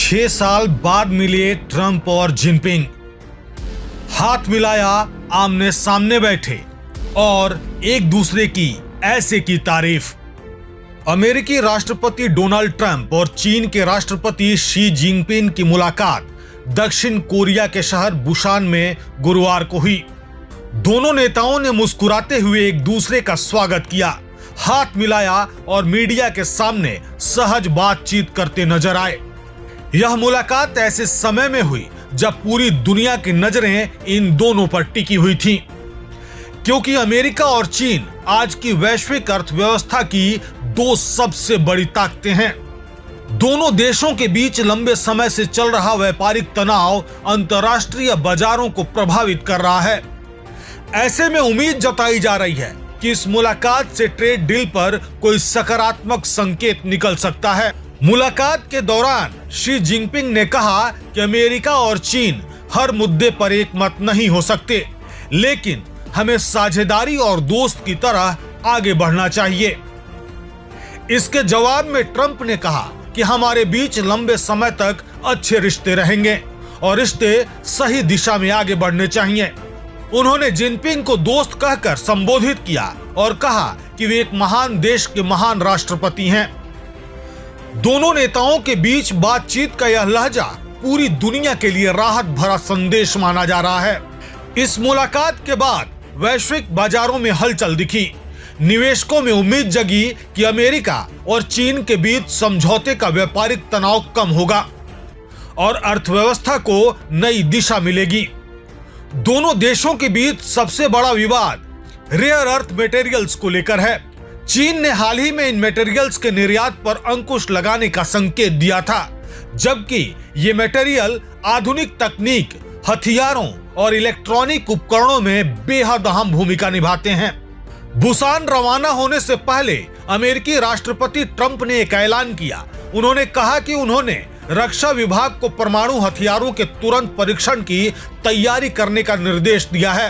6 साल बाद मिले ट्रंप और जिनपिंग। हाथ मिलाया, आमने सामने बैठे और एक दूसरे की ऐसे की तारीफ। अमेरिकी राष्ट्रपति डोनाल्ड ट्रंप और चीन के राष्ट्रपति शी जिनपिंग की मुलाकात दक्षिण कोरिया के शहर बुसान में गुरुवार को हुई। दोनों नेताओं ने मुस्कुराते हुए एक दूसरे का स्वागत किया, हाथ मिलाया और मीडिया के सामने सहज बातचीत करते नजर आए। यह मुलाकात ऐसे समय में हुई जब पूरी दुनिया की नजरें इन दोनों पर टिकी हुई थीं, क्योंकि अमेरिका और चीन आज की वैश्विक अर्थव्यवस्था की दो सबसे बड़ी ताकतें हैं। दोनों देशों के बीच लंबे समय से चल रहा व्यापारिक तनाव अंतर्राष्ट्रीय बाजारों को प्रभावित कर रहा है। ऐसे में उम्मीद जताई जा रही है कि इस मुलाकात से ट्रेड डील पर कोई सकारात्मक संकेत निकल सकता है। मुलाकात के दौरान शी जिनपिंग ने कहा कि अमेरिका और चीन हर मुद्दे पर एक मत नहीं हो सकते, लेकिन हमें साझेदारी और दोस्त की तरह आगे बढ़ना चाहिए। इसके जवाब में ट्रंप ने कहा कि हमारे बीच लंबे समय तक अच्छे रिश्ते रहेंगे और रिश्ते सही दिशा में आगे बढ़ने चाहिए। उन्होंने जिनपिंग को दोस्त कहकर संबोधित किया और कहा कि वे एक महान देश के महान राष्ट्रपति हैं। दोनों नेताओं के बीच बातचीत का यह लहजा पूरी दुनिया के लिए राहत भरा संदेश माना जा रहा है। इस मुलाकात के बाद वैश्विक बाजारों में हलचल दिखी। निवेशकों में उम्मीद जगी कि अमेरिका और चीन के बीच समझौते का व्यापारिक तनाव कम होगा और अर्थव्यवस्था को नई दिशा मिलेगी। दोनों देशों के बीच सबसे बड़ा विवाद रेयर अर्थ मटेरियल्स को लेकर है। चीन ने हाल ही में इन मटेरियल्स के निर्यात पर अंकुश लगाने का संकेत दिया था, जबकि ये मटेरियल आधुनिक तकनीक, हथियारों और इलेक्ट्रॉनिक उपकरणों में बेहद अहम भूमिका निभाते हैं। बुसान रवाना होने से पहले अमेरिकी राष्ट्रपति ट्रंप ने एक ऐलान किया। उन्होंने कहा कि उन्होंने रक्षा विभाग को परमाणु हथियारों के तुरंत परीक्षण की तैयारी करने का निर्देश दिया है,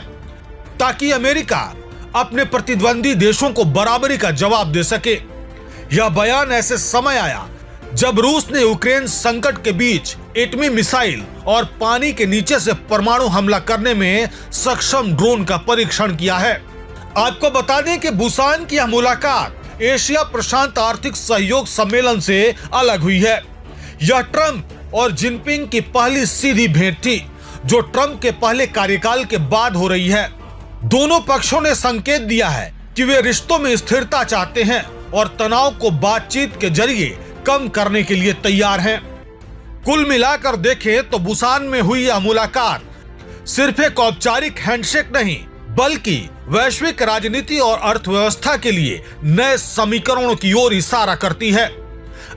ताकि अमेरिका अपने प्रतिद्वंदी देशों को बराबरी का जवाब दे सके। यह बयान ऐसे समय आया जब रूस ने यूक्रेन संकट के बीच एटमी मिसाइल और पानी के नीचे से परमाणु हमला करने में सक्षम ड्रोन का परीक्षण किया है। आपको बता दें कि बुसान की यह मुलाकात एशिया प्रशांत आर्थिक सहयोग सम्मेलन से अलग हुई है। यह ट्रंप और जिनपिंग की पहली सीधी भेंट थी, जो ट्रंप के पहले कार्यकाल के बाद हो रही है। दोनों पक्षों ने संकेत दिया है कि वे रिश्तों में स्थिरता चाहते हैं और तनाव को बातचीत के जरिए कम करने के लिए तैयार हैं। कुल मिलाकर देखें तो बुसान में हुई यह मुलाकात सिर्फ एक औपचारिक हैंडशेक नहीं, बल्कि वैश्विक राजनीति और अर्थव्यवस्था के लिए नए समीकरणों की ओर इशारा करती है।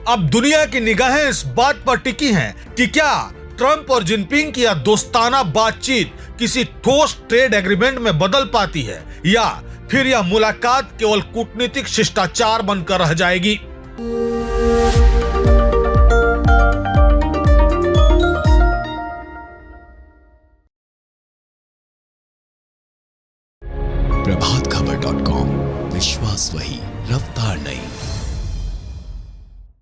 अब दुनिया की निगाहें इस बात पर टिकी हैं कि क्या ट्रंप और जिनपिंग की यह दोस्ताना बातचीत किसी ठोस ट्रेड एग्रीमेंट में बदल पाती है, या फिर यह मुलाकात केवल कूटनीतिक शिष्टाचार बनकर रह जाएगी। प्रभातखबर.com, विश्वास वही, रफ्तार नहीं।